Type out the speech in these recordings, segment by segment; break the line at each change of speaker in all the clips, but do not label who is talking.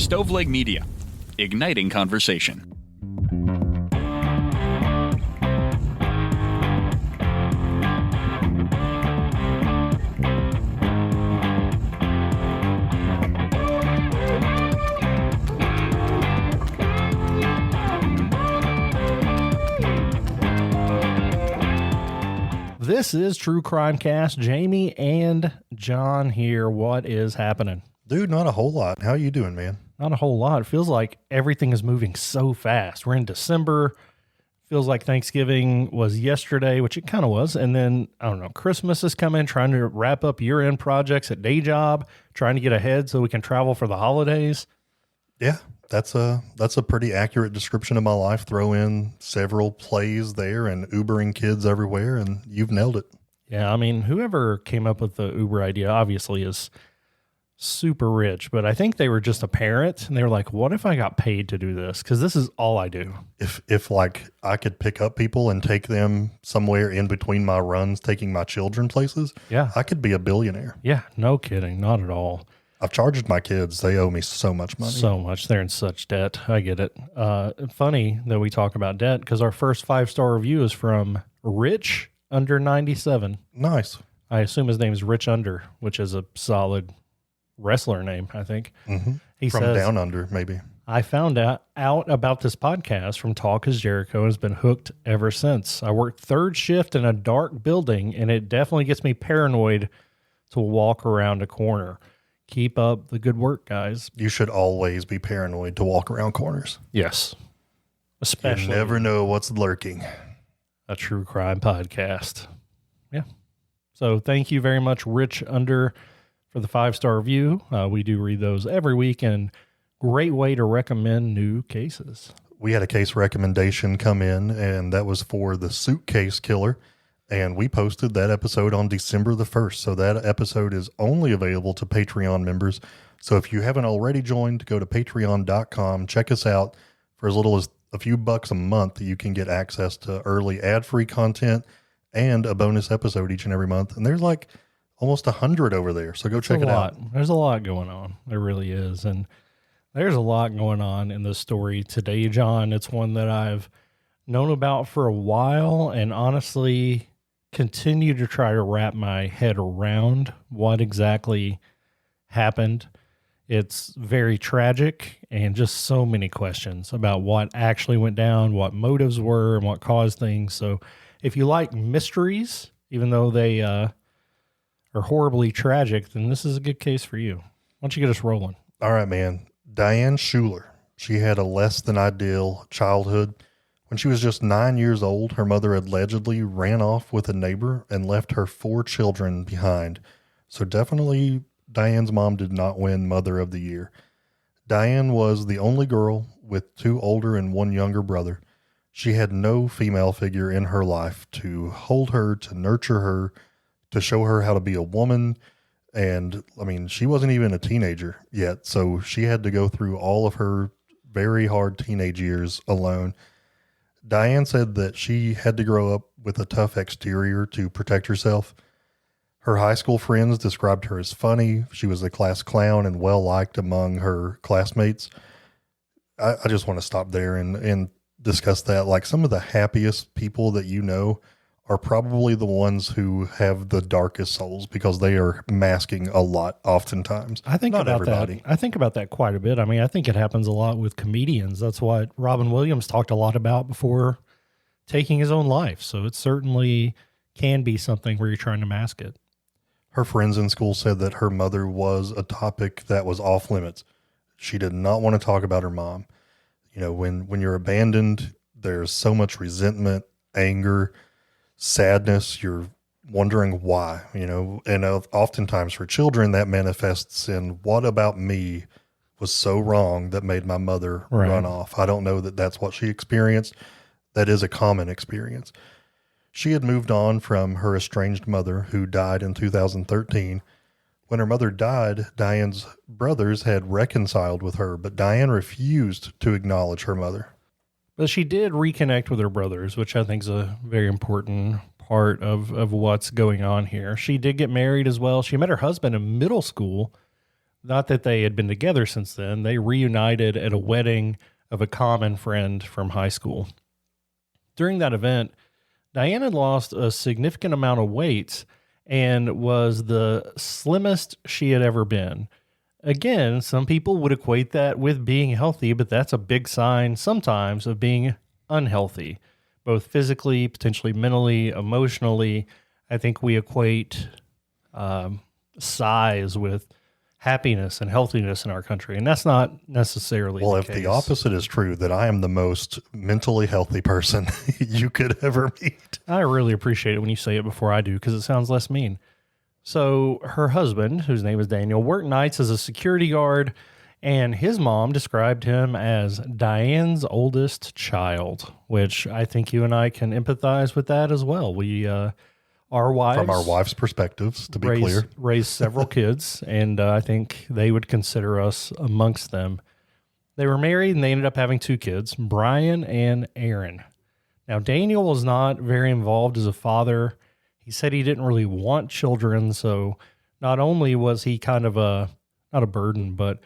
Stoveleg Media, igniting conversation.
This is True Crime Cast. Jamie and John here. What is happening?
Dude, not a whole lot. How you doing, man?
Not a whole lot. It feels like everything is moving so fast. We're in December. Feels like Thanksgiving was yesterday, which it kind of was. And then, I don't know, Christmas is coming, trying to wrap up year-end projects at day job, trying to get ahead so we can travel for the holidays.
Yeah, that's a pretty accurate description of my life. Throw in several plays there and Ubering kids everywhere, and you've nailed it.
Yeah, I mean, whoever came up with the Uber idea obviously is super rich, but I think they were just a parent and they were like, what if I got paid to do this? Because this is all I do.
If like I could pick up people and take them somewhere in between my runs, taking my children places,
yeah,
I could be a billionaire.
Yeah, no kidding. Not at all.
I've charged my kids. They owe me so much money.
So much. They're in such debt. I get it. Funny that we talk about debt because our first 5-star review is from Rich Under 97.
Nice.
I assume his name is Rich Under, which is a solid wrestler name, I think.
Mm-hmm.
He
from
says,
Down Under, maybe.
I found out about this podcast from Talk is Jericho and has been hooked ever since. I worked third shift in a dark building, and it definitely gets me paranoid to walk around a corner. Keep up the good work, guys.
You should always be paranoid to walk around corners.
Yes. Especially.
You never know what's lurking.
A true crime podcast. Yeah. So thank you very much, Rich Under, for the 5-star review. We do read those every week, and great way to recommend new cases.
We had a case recommendation come in, and that was for the suitcase killer. And we posted that episode on December the 1st. So that episode is only available to Patreon members. So if you haven't already joined, go to patreon.com, check us out. For as little as a few bucks a month, you can get access to early ad-free content and a bonus episode each and every month. And there's like almost 100 over there. So go check it out.
There's a lot going on. There really is. And there's a lot going on in this story today, John. It's one that I've known about for a while and honestly continue to try to wrap my head around what exactly happened. It's very tragic and just so many questions about what actually went down, what motives were, and what caused things. So if you like mysteries, even though they are horribly tragic, then this is a good case for you. Why don't you get us rolling?
All right, man. Diane Schuler. She had a less than ideal childhood. When she was just 9 years old, her mother allegedly ran off with a neighbor and left her 4 children behind. So definitely Diane's mom did not win Mother of the Year. Diane was the only girl with 2 older and 1 younger brother. She had no female figure in her life to hold her, to nurture her, to show her how to be a woman. And I mean, she wasn't even a teenager yet. So she had to go through all of her very hard teenage years alone. Diane said that she had to grow up with a tough exterior to protect herself. Her high school friends described her as funny. She was a class clown and well-liked among her classmates. I just want to stop there and discuss that. Like, some of the happiest people that you know are probably the ones who have the darkest souls because they are masking a lot oftentimes.
I think
Not
about
everybody.
that. I think about that quite a bit. I mean, I think it happens a lot with comedians. That's what Robin Williams talked a lot about before taking his own life. So it certainly can be something where you're trying to mask it.
Her friends in school said that her mother was a topic that was off limits. She did not want to talk about her mom. You know, when you're abandoned, there's so much resentment, anger, sadness. You're wondering why, you know, and oftentimes for children that manifests in what about me was so wrong that made my mother run off. I don't know that that's what she experienced. That is a common experience. She had moved on from her estranged mother who died in 2013. When her mother died, Diane's brothers had reconciled with her, but Diane refused to acknowledge her mother.
But she did reconnect with her brothers, which I think is a very important part of what's going on here. She did get married as well. She met her husband in middle school Not that they had been together since then. They reunited at a wedding of a common friend from high school. During that event, Diane had lost a significant amount of weight and was the slimmest she had ever been. Again, some people would equate that with being healthy, but that's a big sign sometimes of being unhealthy, both physically, potentially mentally, emotionally. I think we equate size with happiness and healthiness in our country, and that's not necessarily
Well,
the
if
case.
the opposite is true, that I am the most mentally healthy person you could ever meet.
I really appreciate it when you say it before I do, because it sounds less mean. So her husband, whose name is Daniel, worked nights as a security guard, and his mom described him as Diane's oldest child, which I think you and I can empathize with that as well. We, our wives,
From our wives' perspectives, to be clear.
raised several kids, and I think they would consider us amongst them. They were married, and they ended up having 2 kids, Brian and Aaron. Now, Daniel was not very involved as a father. He said he didn't really want children, so not only was he kind of not a burden, but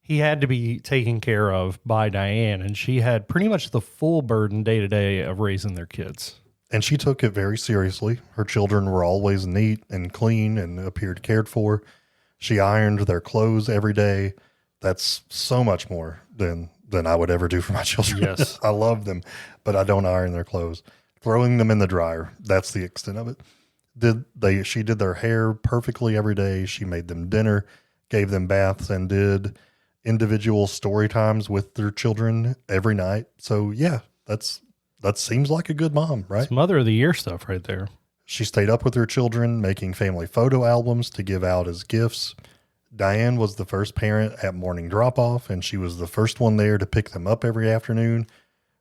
he had to be taken care of by Diane, and she had pretty much the full burden day to day of raising their kids.
And she took it very seriously. Her children were always neat and clean and appeared cared for. She ironed their clothes every day. That's so much more than I would ever do for my children.
Yes.
I love them, but I don't iron their clothes. Throwing them in the dryer, that's the extent of it. She did their hair perfectly every day. She made them dinner, gave them baths, and did individual story times with their children every night. So yeah, that seems like a good mom, right?
It's Mother of the Year stuff right there.
She stayed up with her children, making family photo albums to give out as gifts. Diane was the first parent at morning drop-off, and she was the first one there to pick them up every afternoon.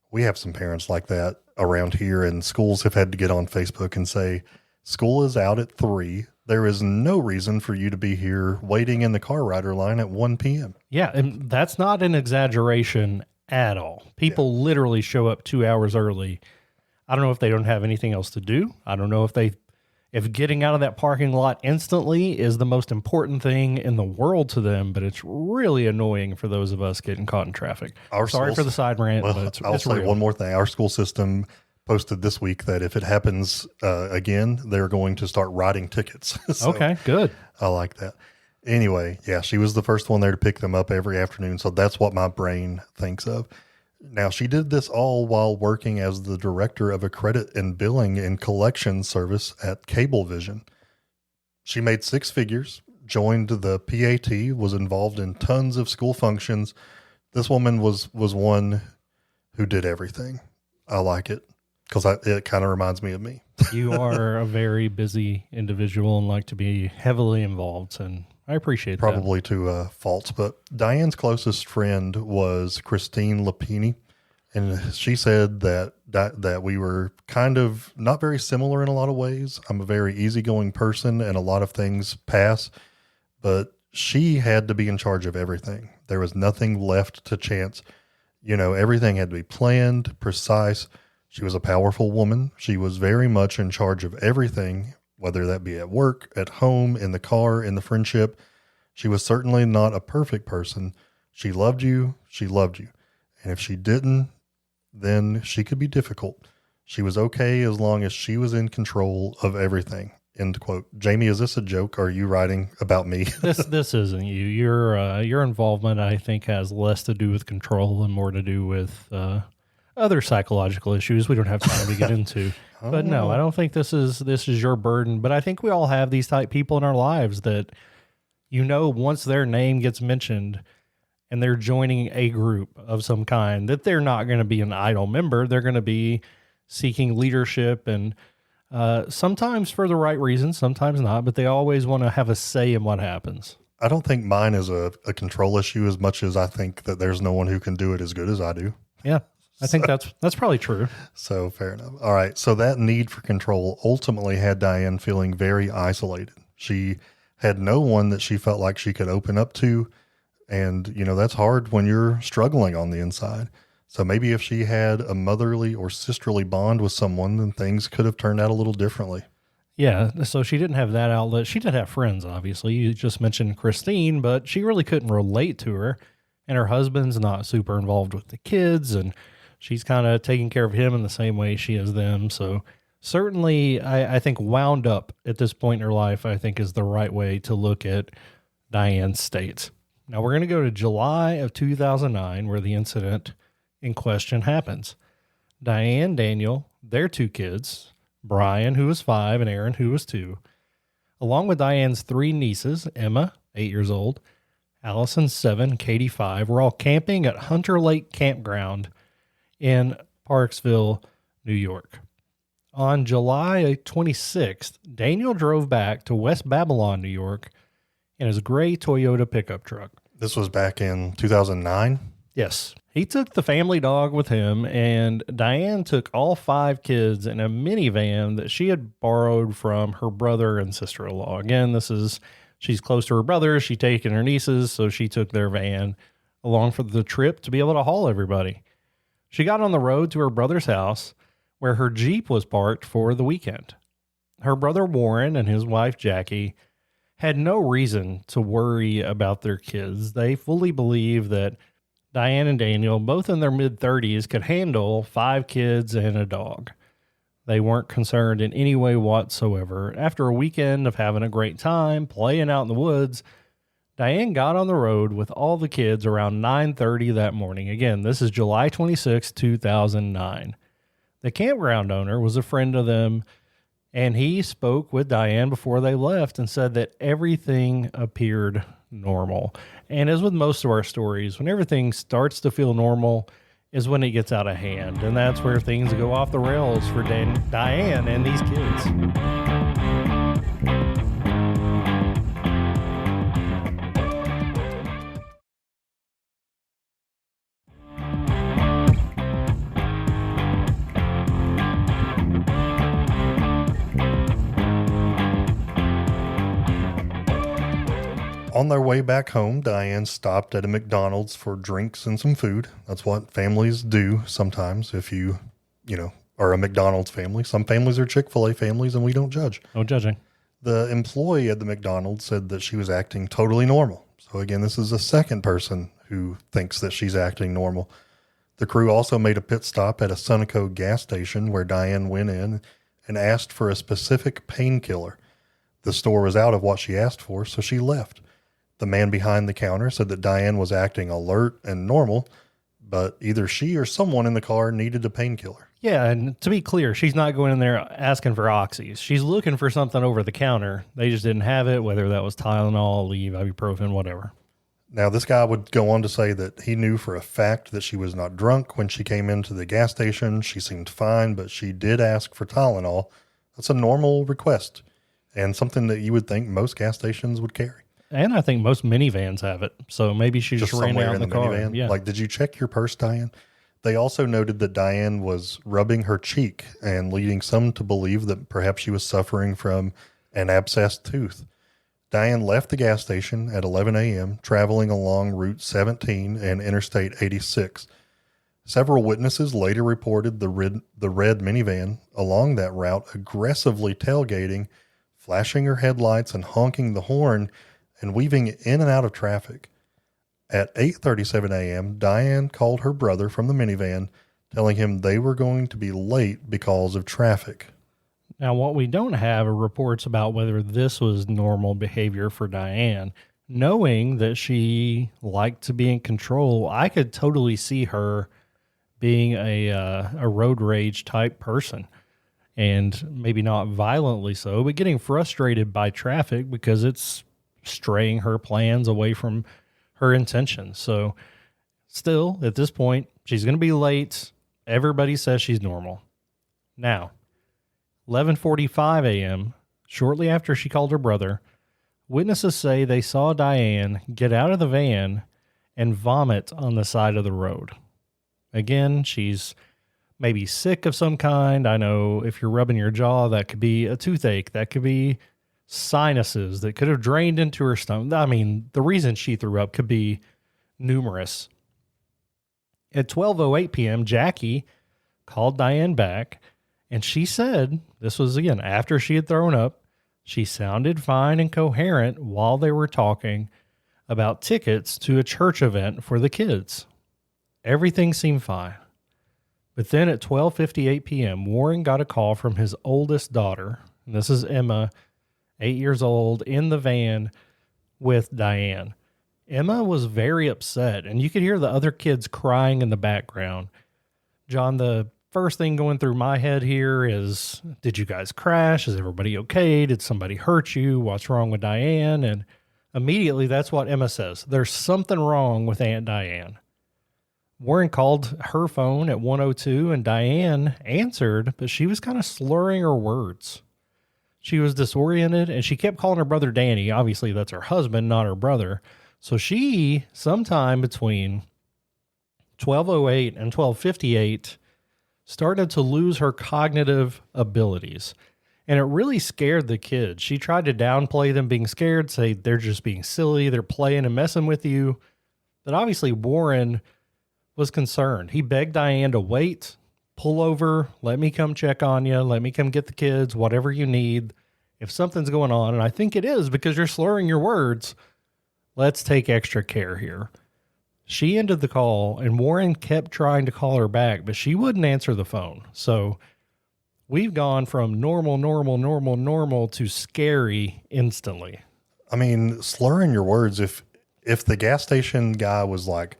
We have some parents like that around here, and schools have had to get on Facebook and say, school is out at 3. There is no reason for you to be here waiting in the car rider line at 1 p.m.
Yeah, and that's not an exaggeration at all. People literally show up 2 hours early. I don't know if they don't have anything else to do. I don't know if getting out of that parking lot instantly is the most important thing in the world to them, but it's really annoying for those of us getting caught in traffic. Sorry for the side rant, but
I'll say
real.
one more thing. Our school system posted this week that if it happens again, they're going to start writing tickets. So
okay, good.
I like that. Anyway, yeah, she was the first one there to pick them up every afternoon. So that's what my brain thinks of. Now, she did this all while working as the director of a credit and billing and collection service at Cablevision. She made 6 figures, joined the PAT, was involved in tons of school functions. This woman was one who did everything. I like it because it kind of reminds me of me.
You are a very busy individual and like to be heavily involved, and I appreciate that.
Probably to faults, but Diane's closest friend was Christine Lapini, and she said that we were kind of not very similar in a lot of ways. I'm a very easygoing person, and a lot of things pass, but she had to be in charge of everything. There was nothing left to chance. You know, everything had to be planned, precise. She was a powerful woman. She was very much in charge of everything, whether that be at work, at home, in the car, in the friendship. She was certainly not a perfect person. She loved you. She loved you. And if she didn't, then she could be difficult. She was okay as long as she was in control of everything. End quote. Jamie, is this a joke? Or are you writing about me?
This isn't you. Your involvement, I think, has less to do with control and more to do with other psychological issues we don't have time to get into. But no, I don't think this is your burden. But I think we all have these type people in our lives that, you know, once their name gets mentioned and they're joining a group of some kind, that they're not going to be an idle member. They're going to be seeking leadership, and sometimes for the right reasons, sometimes not, but they always want to have a say in what happens.
I don't think mine is a control issue as much as I think that there's no one who can do it as good as I do.
Yeah, I think that's probably true.
So fair enough. All right. So that need for control ultimately had Diane feeling very isolated. She had no one that she felt like she could open up to. And, you know, that's hard when you're struggling on the inside. So maybe if she had a motherly or sisterly bond with someone, then things could have turned out a little differently.
Yeah, so she didn't have that outlet. She did have friends, obviously. You just mentioned Christine, but she really couldn't relate to her. And her husband's not super involved with the kids, and she's kind of taking care of him in the same way she is them. So certainly, I think wound up at this point in her life, I think is the right way to look at Diane's state. Now we're going to go to July of 2009, where the incident in question happens. Diane, Daniel, their two kids, Brian, who was 5, and Aaron, who was 2, along with Diane's 3 nieces, Emma, 8 years old, Allison, 7, Katie, 5, were all camping at Hunter Lake Campground in Parksville, New York. On July 26th, Daniel drove back to West Babylon, New York, in his gray Toyota pickup truck.
This was back in 2009.
Yes. He took the family dog with him, and Diane took all 5 kids in a minivan that she had borrowed from her brother and sister-in-law. Again, she's close to her brothers. She's taking her nieces, so she took their van along for the trip to be able to haul everybody. She got on the road to her brother's house, where her Jeep was parked for the weekend. Her brother Warren and his wife Jackie had no reason to worry about their kids. They fully believed that Diane and Daniel, both in their mid-30s, could handle 5 kids and a dog. They weren't concerned in any way whatsoever. After a weekend of having a great time, playing out in the woods, Diane got on the road with all the kids around 9:30 that morning. Again, this is July 26, 2009. The campground owner was a friend of them, and he spoke with Diane before they left and said that everything appeared normal. And as with most of our stories, when everything starts to feel normal is when it gets out of hand. And that's where things go off the rails for Diane and these kids.
On their way back home, Diane stopped at a McDonald's for drinks and some food. That's what families do sometimes if you are a McDonald's family. Some families are Chick-fil-A families, and we don't judge.
No judging.
The employee at the McDonald's said that she was acting totally normal. So again, this is the second person who thinks that she's acting normal. The crew also made a pit stop at a Sunoco gas station where Diane went in and asked for a specific painkiller. The store was out of what she asked for, so she left. The man behind the counter said that Diane was acting alert and normal, but either she or someone in the car needed a painkiller.
Yeah, and to be clear, she's not going in there asking for oxys. She's looking for something over the counter. They just didn't have it, whether that was Tylenol, Aleve, ibuprofen, whatever.
Now, this guy would go on to say that he knew for a fact that she was not drunk when she came into the gas station. She seemed fine, but she did ask for Tylenol. That's a normal request and something that you would think most gas stations would carry.
And I think most minivans have it. So maybe she just ran out in the car.
Minivan.
Yeah.
Like, did you check your purse, Diane? They also noted that Diane was rubbing her cheek and leading some to believe that perhaps she was suffering from an abscessed tooth. Diane left the gas station at 11 a.m., traveling along Route 17 and Interstate 86. Several witnesses later reported the red minivan along that route aggressively tailgating, flashing her headlights and honking the horn, and weaving in and out of traffic. At 8:37 a.m., Diane called her brother from the minivan, telling him they were going to be late because of traffic.
Now, what we don't have are reports about whether this was normal behavior for Diane. Knowing that she liked to be in control, I could totally see her being a road rage type person. And maybe not violently so, but getting frustrated by traffic because it's straying her plans away from her intentions. So still, at this point, she's going to be late. Everybody says she's normal. Now, 11:45 a.m., shortly after she called her brother, witnesses say they saw Diane get out of the van and vomit on the side of the road. Again, she's maybe sick of some kind. I know if you're rubbing your jaw, that could be a toothache. That could be sinuses that could have drained into her stomach. I mean, the reason she threw up could be numerous. At 12:08 p.m., Jackie called Diane back And she said, this was again after she had thrown up, she sounded fine and coherent while they were talking about tickets to a church event for the kids. Everything seemed fine. But then at 12:58 p.m., Warren got a call from his oldest daughter. And this is Emma, 8 years old, in the van with Diane. Emma was very upset, and you could hear the other kids crying in the background. John, the first thing going through my head here is, did you guys crash? Is everybody okay? Did somebody hurt you? What's wrong with Diane? And immediately that's what Emma says. There's something wrong with Aunt Diane. Warren called her phone at 1:02 and Diane answered, but she was kind of slurring her words. She was disoriented and she kept calling her brother Danny. Obviously that's her husband, not her brother. So she, sometime between 12:08 and 12:58, started to lose her cognitive abilities. And it really scared the kids. She tried to downplay them being scared, say they're just being silly, they're playing and messing with you. But obviously Warren was concerned. He begged Diane to wait, pull over, let me come check on you, let me come get the kids, whatever you need. If something's going on, and I think it is because you're slurring your words, let's take extra care here. She ended the call, and Warren kept trying to call her back, but she wouldn't answer the phone. So we've gone from normal to scary instantly.
I mean, slurring your words, if the gas station guy was like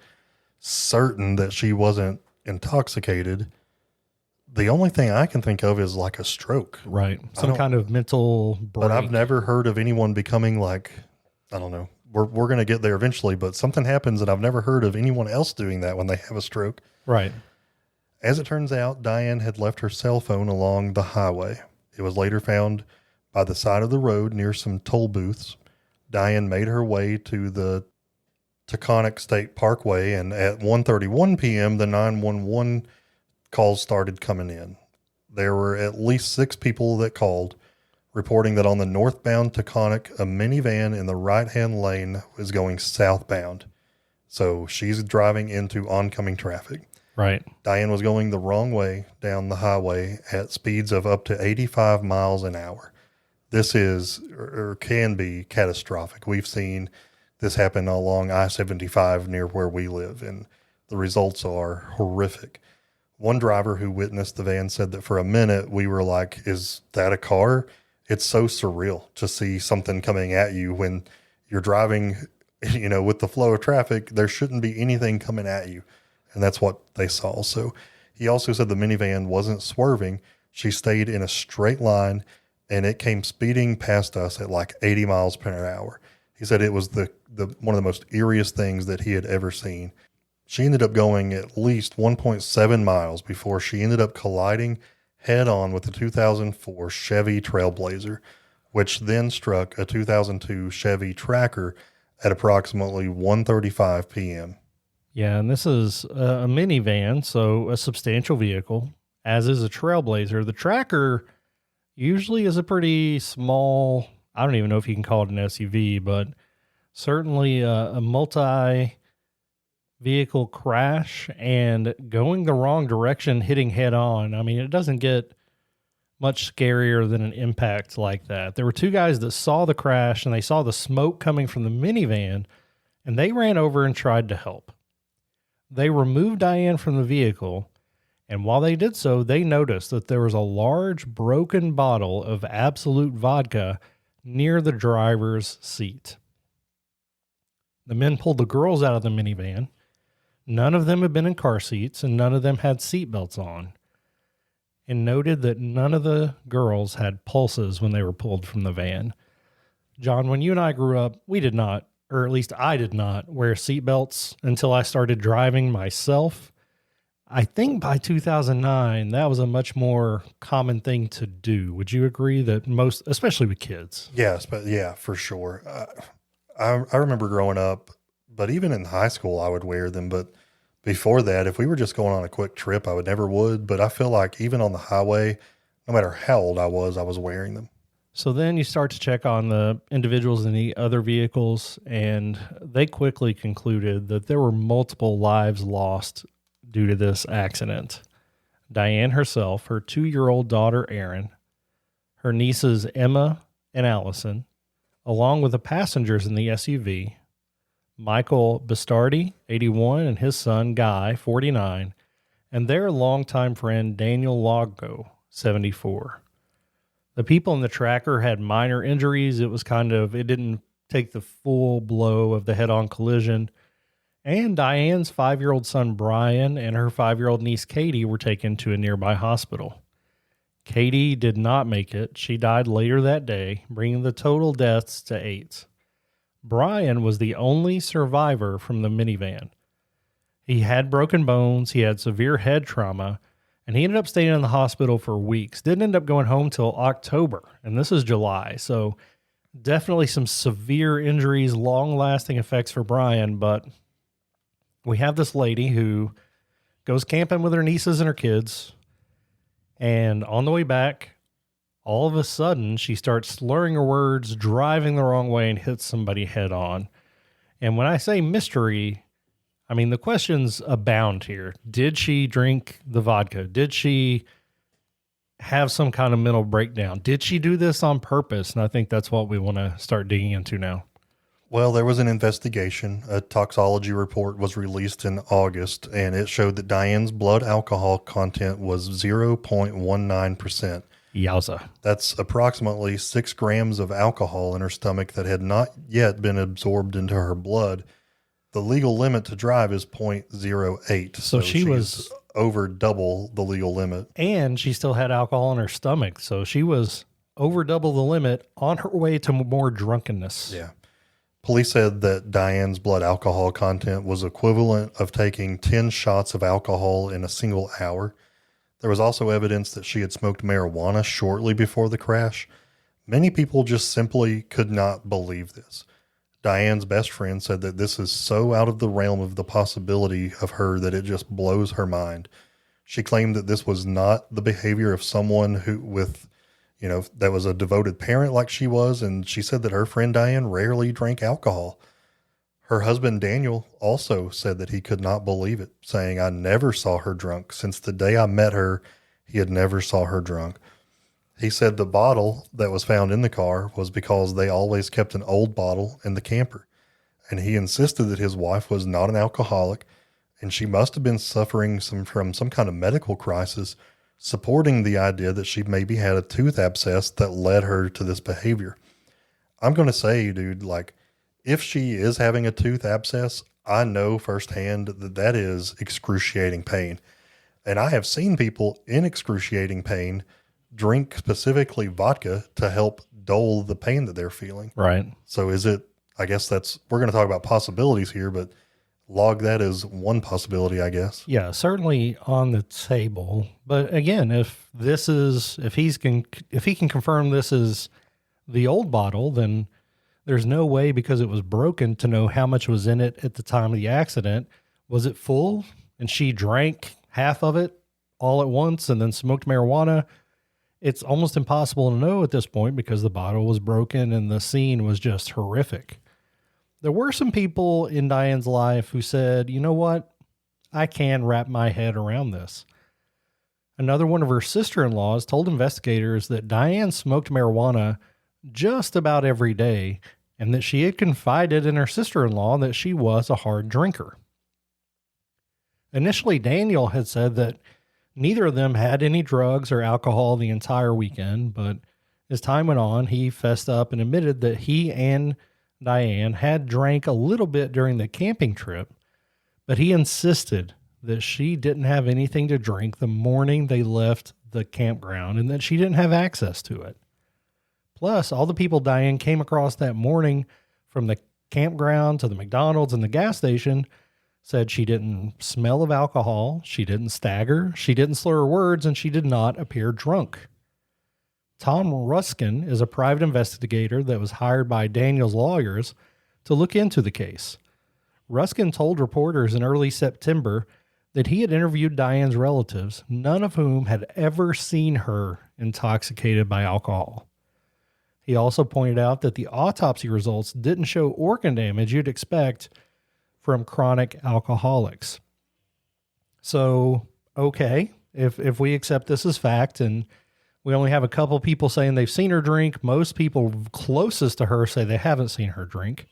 certain that she wasn't intoxicated, the only thing I can think of is like a stroke.
Right. Some kind of mental break.
But I've never heard of anyone becoming like, I don't know, we're going to get there eventually, but something happens and I've never heard of anyone else doing that when they have a stroke.
Right.
As it turns out, Diane had left her cell phone along the highway. It was later found by the side of the road near some toll booths. Diane made her way to the Taconic State Parkway, and at 1:31 p.m., the 911 calls started coming in. There were at least 6 people that called, reporting that on the northbound Taconic, a minivan in the right-hand lane was going southbound. So she's driving into oncoming traffic.
Right.
Diane was going the wrong way down the highway at speeds of up to 85 miles an hour. This is, or can be, catastrophic. We've seen this happen along I-75 near where we live, and the results are horrific. One driver who witnessed the van said that for a minute we were like, is that a car? It's so surreal to see something coming at you when you're driving, with the flow of traffic. There shouldn't be anything coming at you. And that's what they saw. So he also said the minivan wasn't swerving. She stayed in a straight line, and it came speeding past us at like 80 miles per hour. He said it was the one of the most eeriest things that he had ever seen. She ended up going at least 1.7 miles before she ended up colliding head on with the 2004 Chevy Trailblazer, which then struck a 2002 Chevy Tracker at approximately 1:35 p.m.
Yeah, and this is a minivan, so a substantial vehicle, as is a Trailblazer. The Tracker usually is a pretty small, I don't even know if you can call it an SUV, but certainly a multi-vehicle crash and going the wrong direction, hitting head on. I mean, it doesn't get much scarier than an impact like that. There were 2 guys that saw the crash, and they saw the smoke coming from the minivan, and they ran over and tried to help. They removed Diane from the vehicle, and while they did so, they noticed that there was a large broken bottle of Absolute vodka near the driver's seat. The men pulled the girls out of the minivan. None of them had been in car seats, and none of them had seatbelts on, and noted that none of the girls had pulses when they were pulled from the van. John, when you and I grew up, we did not, or at least I did not, wear seatbelts until I started driving myself. I think by 2009, that was a much more common thing to do. Would you agree that most, especially with kids?
Yes, but yeah, for sure. I remember growing up, but even in high school, I would wear them. But before that, if we were just going on a quick trip, I never would. But I feel like even on the highway, no matter how old I was wearing them.
So then you start to check on the individuals in the other vehicles, and they quickly concluded that there were multiple lives lost due to this accident. Diane herself, her 2-year-old daughter, Erin, her nieces, Emma and Allison, along with the passengers in the SUV, Michael Bastardi, 81, and his son, Guy, 49, and their longtime friend, Daniel Loggo, 74. The people in the tracker had minor injuries. It didn't take the full blow of the head-on collision. And Diane's 5-year-old son, Brian, and her 5-year-old niece, Katie, were taken to a nearby hospital. Katie did not make it. She died later that day, bringing the total deaths to 8. Brian was the only survivor from the minivan. He had broken bones, he had severe head trauma, and he ended up staying in the hospital for weeks. Didn't end up going home till October, and this is July. So definitely some severe injuries, long-lasting effects for Brian, but we have this lady who goes camping with her nieces and her kids, and on the way back, all of a sudden, she starts slurring her words, driving the wrong way, and hits somebody head on. And when I say mystery, I mean, the questions abound here. Did she drink the vodka? Did she have some kind of mental breakdown? Did she do this on purpose? And I think that's what we want to start digging into now.
Well, there was an investigation. A toxology report was released in August, and it showed that Diane's blood alcohol content was 0.19%.
Yowza.
That's approximately 6 grams of alcohol in her stomach that had not yet been absorbed into her blood. The legal limit to drive is 0.08.
So she was
over double the legal limit.
And she still had alcohol in her stomach. So she was over double the limit on her way to more drunkenness.
Yeah. Police said that Diane's blood alcohol content was equivalent of taking 10 shots of alcohol in a single hour. There was also evidence that she had smoked marijuana shortly before the crash. Many people just simply could not believe this. Diane's best friend said that this is so out of the realm of the possibility of her that it just blows her mind. She claimed that this was not the behavior of someone that was a devoted parent like she was, and she said that her friend Diane rarely drank alcohol. Her husband Daniel also said that he could not believe it, saying, "I never saw her drunk. Since the day I met her, he had never saw her drunk." He said the bottle that was found in the car was because they always kept an old bottle in the camper. And he insisted that his wife was not an alcoholic, and she must have been suffering from some kind of medical crisis, supporting the idea that she maybe had a tooth abscess that led her to this behavior. I'm going to say, dude, if she is having a tooth abscess, I know firsthand that is excruciating pain. And I have seen people in excruciating pain drink specifically vodka to help dull the pain that they're feeling.
Right.
So we're going to talk about possibilities here, but log that as one possibility, I guess.
Yeah, certainly on the table. But again, if he can confirm this is the old bottle, then there's no way, because it was broken, to know how much was in it at the time of the accident. Was it full and she drank half of it all at once and then smoked marijuana? It's almost impossible to know at this point because the bottle was broken and the scene was just horrific. There were some people in Diane's life who said, you know what? I can wrap my head around this. Another one of her sister-in-laws told investigators that Diane smoked marijuana just about every day, and that she had confided in her sister-in-law that she was a hard drinker. Initially, Daniel had said that neither of them had any drugs or alcohol the entire weekend, but as time went on, he fessed up and admitted that he and Diane had drank a little bit during the camping trip, but he insisted that she didn't have anything to drink the morning they left the campground and that she didn't have access to it. Plus, all the people Diane came across that morning, from the campground to the McDonald's and the gas station, said she didn't smell of alcohol, she didn't stagger, she didn't slur her words, and she did not appear drunk. Tom Ruskin is a private investigator that was hired by Daniel's lawyers to look into the case. Ruskin told reporters in early September that he had interviewed Diane's relatives, none of whom had ever seen her intoxicated by alcohol. He also pointed out that the autopsy results didn't show organ damage you'd expect from chronic alcoholics. So, okay, if we accept this as fact, and we only have a couple people saying they've seen her drink, most people closest to her say they haven't seen her drink.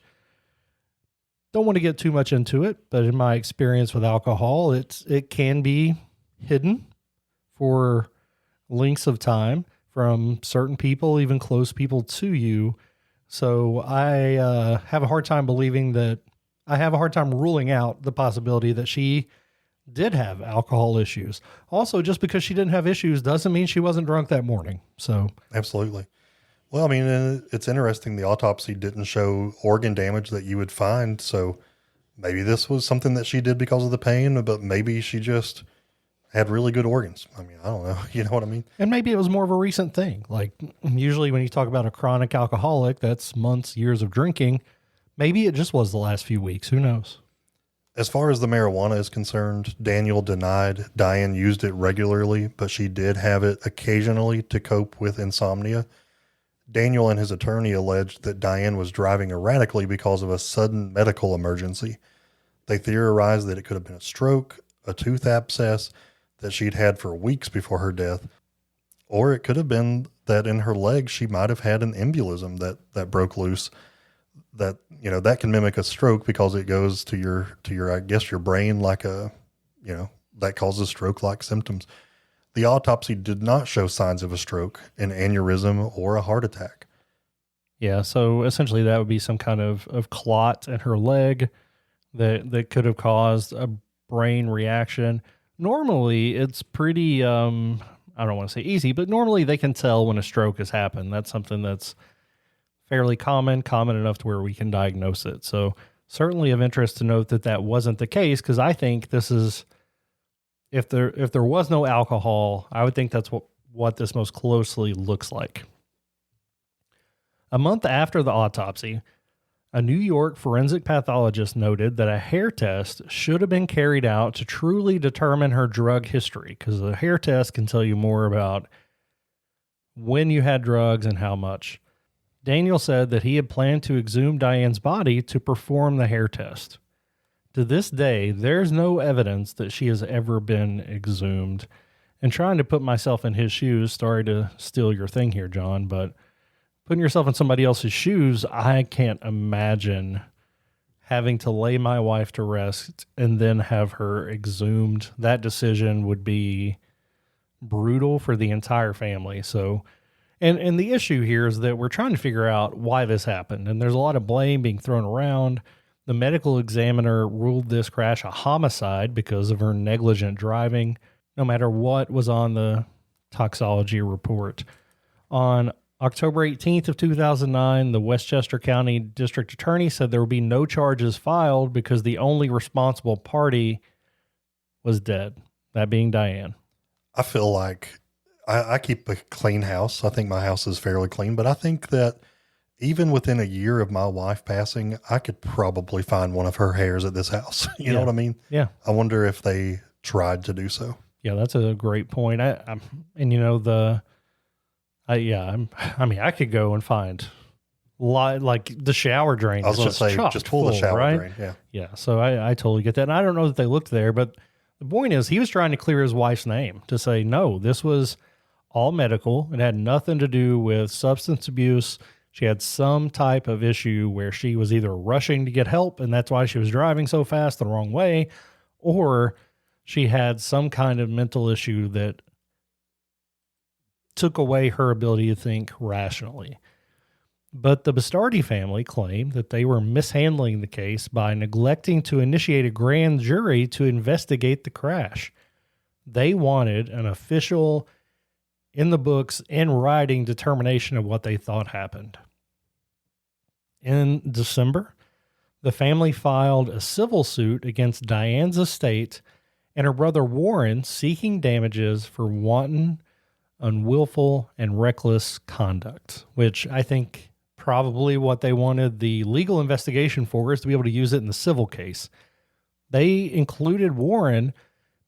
Don't want to get too much into it, but in my experience with alcohol, it can be hidden for lengths of time from certain people, even close people to you. So I have a hard time ruling out the possibility that she did have alcohol issues. Also, just because she didn't have issues doesn't mean she wasn't drunk that morning. So
Absolutely. Well, I mean, it's interesting. The autopsy didn't show organ damage that you would find. So maybe this was something that she did because of the pain, but maybe she just had really good organs. I mean, I don't know. You know what I mean?
And maybe it was more of a recent thing. Like usually when you talk about a chronic alcoholic, that's months, years of drinking. Maybe it just was the last few weeks. Who knows?
As far as the marijuana is concerned, Daniel denied Diane used it regularly, but she did have it occasionally to cope with insomnia. Daniel and his attorney alleged that Diane was driving erratically because of a sudden medical emergency. They theorized that it could have been a stroke, a tooth abscess that she'd had for weeks before her death, or it could have been that in her leg she might have had an embolism that broke loose. That, you know, that can mimic a stroke because it goes to your I guess your brain like that causes stroke-like symptoms. The autopsy did not show signs of a stroke, an aneurysm, or a heart attack.
Yeah, so essentially that would be some kind of clot in her leg that could have caused a brain reaction. Normally, it's pretty, I don't want to say easy, but normally they can tell when a stroke has happened. That's something that's fairly common enough to where we can diagnose it. So certainly of interest to note that wasn't the case, because I think this is, if there was no alcohol, I would think that's what this most closely looks like. A month after the autopsy, a New York forensic pathologist noted that a hair test should have been carried out to truly determine her drug history, because the hair test can tell you more about when you had drugs and how much. Daniel said that he had planned to exhume Diane's body to perform the hair test. To this day, there's no evidence that she has ever been exhumed. And trying to put myself in his shoes, sorry to steal your thing here, John, but putting yourself in somebody else's shoes, I can't imagine having to lay my wife to rest and then have her exhumed. That decision would be brutal for the entire family. So, and the issue here is that we're trying to figure out why this happened. And there's a lot of blame being thrown around. The medical examiner ruled this crash a homicide because of her negligent driving, no matter what was on the toxology report. On October 18th of 2009, the Westchester County District Attorney said there would be no charges filed because the only responsible party was dead, that being Diane.
I feel like I keep a clean house. I think my house is fairly clean, but I think that even within a year of my wife passing, I could probably find one of her hairs at this house. You know what I mean?
Yeah.
I wonder if they tried to do so.
Yeah, that's a great point. I could go and find like the shower drain.
I was going to say, just pull the shower drain. Yeah.
Yeah. So I totally get that. And I don't know that they looked there, but the point is he was trying to clear his wife's name to say, no, this was all medical. It had nothing to do with substance abuse. She had some type of issue where she was either rushing to get help, and that's why she was driving so fast the wrong way, or she had some kind of mental issue that took away her ability to think rationally. But the Bastardi family claimed that they were mishandling the case by neglecting to initiate a grand jury to investigate the crash. They wanted an official, in the books, in writing determination of what they thought happened. In December, the family filed a civil suit against Diane's estate and her brother Warren, seeking damages for wanton, unwillful, and reckless conduct, which I think probably what they wanted the legal investigation for is to be able to use it in the civil case. They included Warren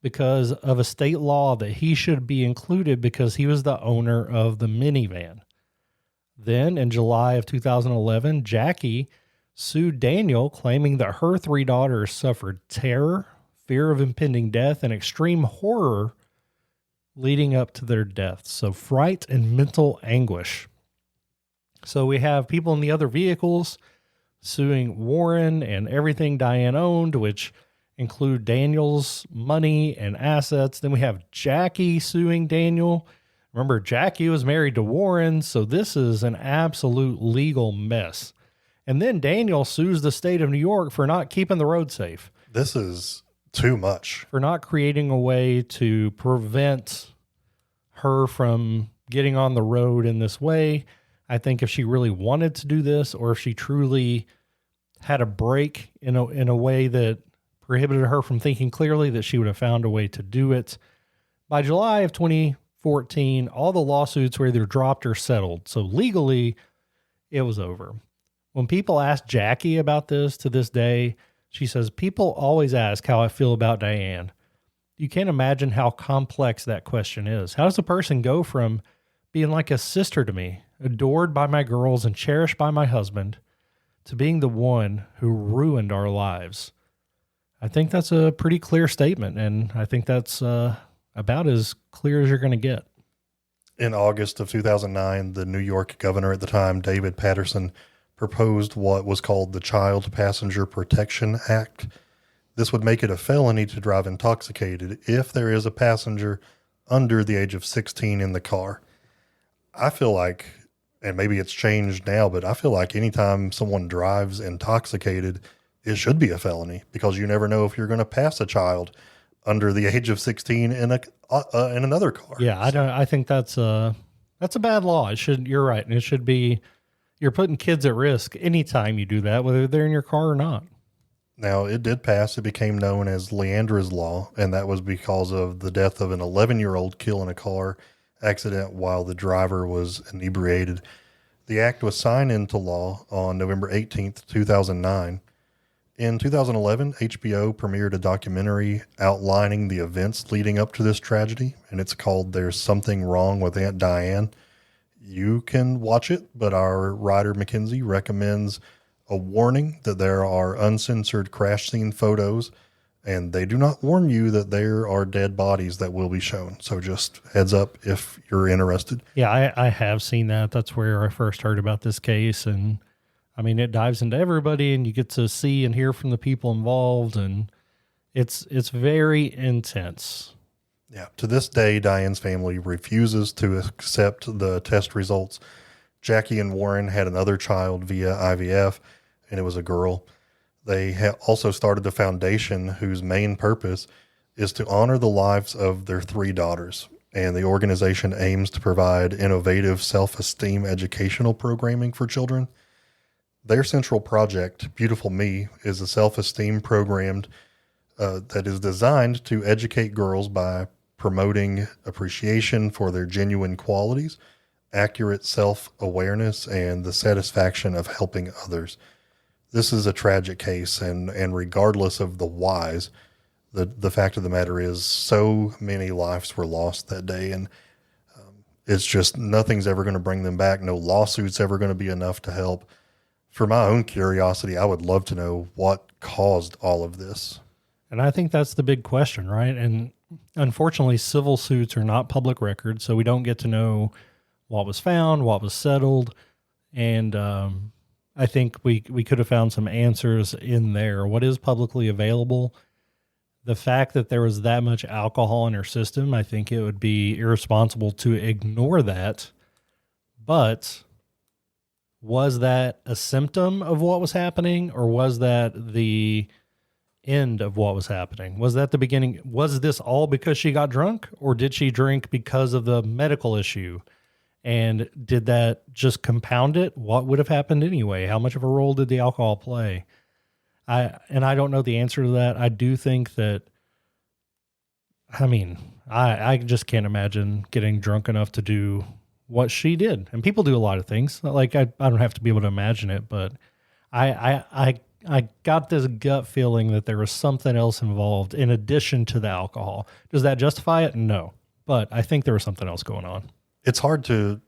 because of a state law that he should be included because he was the owner of the minivan. Then in July of 2011, Jackie sued Daniel, claiming that her three daughters suffered terror, fear of impending death, and extreme horror leading up to their deaths. So fright and mental anguish. So we have people in the other vehicles suing Warren and everything Diane owned, which include Daniel's money and assets. Then we have Jackie suing Daniel. Remember, Jackie was married to Warren, so this is an absolute legal mess. And then Daniel sues the state of New York for not keeping the road safe.
This is too much.
For not creating a way to prevent her from getting on the road in this way. I think if she really wanted to do this, or if she truly had a break in a way that prohibited her from thinking clearly, that she would have found a way to do it. By July of 2014, all the lawsuits were either dropped or settled. So legally, it was over. When people ask Jackie about this to this day, she says, people always ask how I feel about Diane. You can't imagine how complex that question is. How does a person go from being like a sister to me, adored by my girls and cherished by my husband, to being the one who ruined our lives? I think that's a pretty clear statement, and I think that's about as clear as you're going to get.
In August of 2009, the New York governor at the time, David Paterson, proposed what was called the Child Passenger Protection Act. This would make it a felony to drive intoxicated if there is a passenger under the age of 16 in the car. I feel like, and maybe it's changed now, but I feel like anytime someone drives intoxicated, it should be a felony, because you never know if you're going to pass a child under the age of 16 in another car.
Yeah, I think that's a bad law. You're right. And it should be, you're putting kids at risk anytime you do that, whether they're in your car or not.
Now, it did pass. It became known as Leandra's Law, and that was because of the death of an 11-year-old killed in a car accident while the driver was inebriated. The act was signed into law on November 18th, 2009. In 2011, HBO premiered a documentary outlining the events leading up to this tragedy, and it's called There's Something Wrong with Aunt Diane. You can watch it, but our writer Mackenzie recommends a warning that there are uncensored crash scene photos, and they do not warn you that there are dead bodies that will be shown. So just heads up if you're interested.
Yeah, I have seen that. That's where I first heard about this case. And I mean, it dives into everybody, and you get to see and hear from the people involved, and it's very intense.
Yeah. To this day, Diane's family refuses to accept the test results. Jackie and Warren had another child via IVF, and it was a girl. They also started a foundation whose main purpose is to honor the lives of their 3 daughters. And the organization aims to provide innovative self-esteem educational programming for children. Their central project, Beautiful Me, is a self-esteem program that is designed to educate girls by promoting appreciation for their genuine qualities, accurate self-awareness, and the satisfaction of helping others. This is a tragic case, and regardless of the whys, the fact of the matter is so many lives were lost that day, and it's just nothing's ever going to bring them back. No lawsuit's ever going to be enough to help. For my own curiosity, I would love to know what caused all of this.
And I think that's the big question, right? And unfortunately, civil suits are not public record, so we don't get to know what was found, what was settled, and I think we could have found some answers in there. What is publicly available? The fact that there was that much alcohol in her system, I think it would be irresponsible to ignore that. But was that a symptom of what was happening, or was that the end of what was happening? Was that the beginning? Was this all because she got drunk, or did she drink because of the medical issue? And did that just compound it? What would have happened anyway? How much of a role did the alcohol play? I don't know the answer to that. I do think that, I just can't imagine getting drunk enough to do what she did. And people do a lot of things. Like, I don't have to be able to imagine it, but I got this gut feeling that there was something else involved in addition to the alcohol. Does that justify it? No. But I think there was something else going on.
It's hard to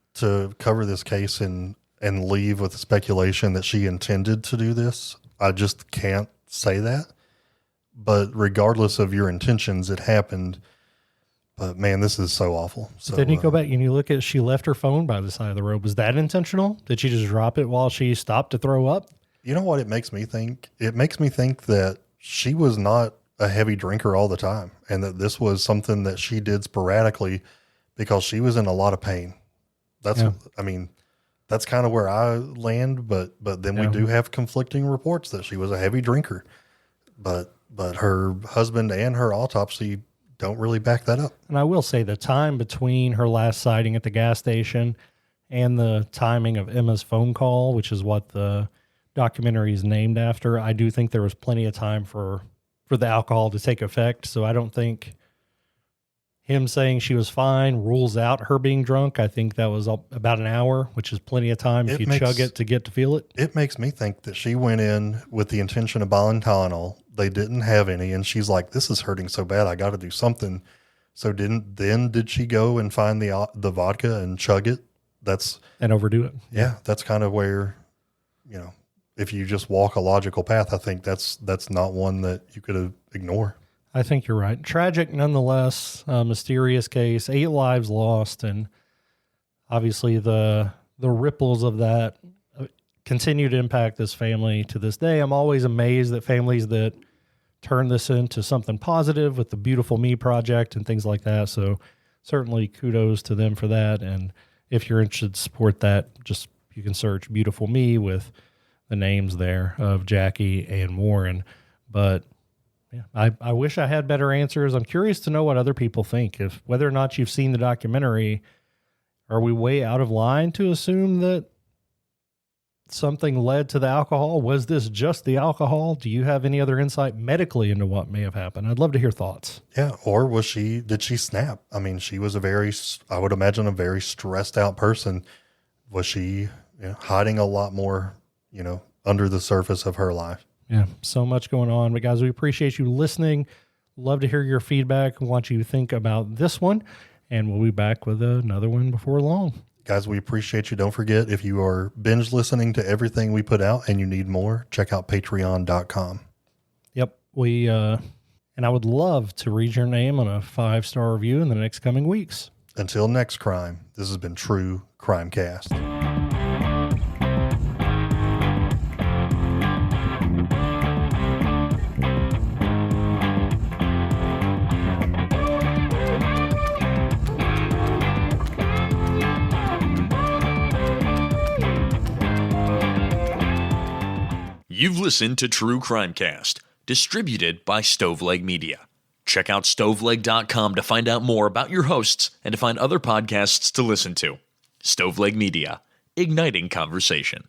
cover this case and leave with the speculation that she intended to do this. I just can't say that. But regardless of your intentions, it happened. But man, this is so awful. So
Then you go back and you look at, she left her phone by the side of the road. Was that intentional? Did she just drop it while she stopped to throw up?
You know what it makes me think? It makes me think that she was not a heavy drinker all the time, and that this was something that she did sporadically because she was in a lot of pain. I mean, that's kind of where I land, but then we do have conflicting reports that she was a heavy drinker, but her husband and her autopsy don't really back that up.
And I will say the time between her last sighting at the gas station and the timing of Emma's phone call, which is what the documentary is named after, I do think there was plenty of time for the alcohol to take effect. So I don't think him saying she was fine rules out her being drunk. I think that was about an hour, which is plenty of time if you chug it to get to feel it.
It makes me think that she went in with the intention of buying Tylenol. They didn't have any, and she's like, this is hurting so bad, I got to do something. So did she go and find the vodka and chug it?
And overdo it.
Yeah, that's kind of where, if you just walk a logical path, I think that's not one that you could ignore.
I think you're right. Tragic nonetheless, mysterious case, 8 lives lost, and obviously the ripples of that continue to impact this family to this day. I'm always amazed at families that turn this into something positive with the Beautiful Me Project and things like that. So certainly kudos to them for that. And if you're interested to support that, you can search Beautiful Me with the names there of Jackie and Warren. But yeah, I wish I had better answers. I'm curious to know what other people think. Whether or not you've seen the documentary, are we way out of line to assume that something led to the alcohol? Was this just the alcohol? Do you have any other insight medically into what may have happened? I'd love to hear thoughts.
Yeah. Or did she snap? I mean, she was I would imagine, a very stressed out person. Was she hiding a lot more, under the surface of her life?
Yeah, so much going on. But guys, we appreciate you listening. Love to hear your feedback and what you think about this one. And we'll be back with another one before long.
Guys, we appreciate you. Don't forget, if you are binge listening to everything we put out and you need more, check out patreon.com.
Yep. And I would love to read your name on a 5-star review in the next coming weeks.
Until next crime, this has been True Crime Cast.
You've listened to True Crimecast, distributed by Stoveleg Media. Check out stoveleg.com to find out more about your hosts and to find other podcasts to listen to. Stoveleg Media, igniting conversation.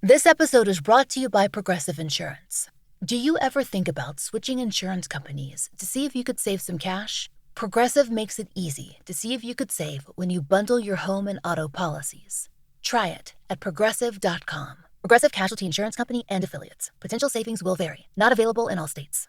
This episode is brought to you by Progressive Insurance. Do you ever think about switching insurance companies to see if you could save some cash? Progressive makes it easy to see if you could save when you bundle your home and auto policies. Try it at Progressive.com. Progressive Casualty Insurance Company and Affiliates. Potential savings will vary. Not available in all states.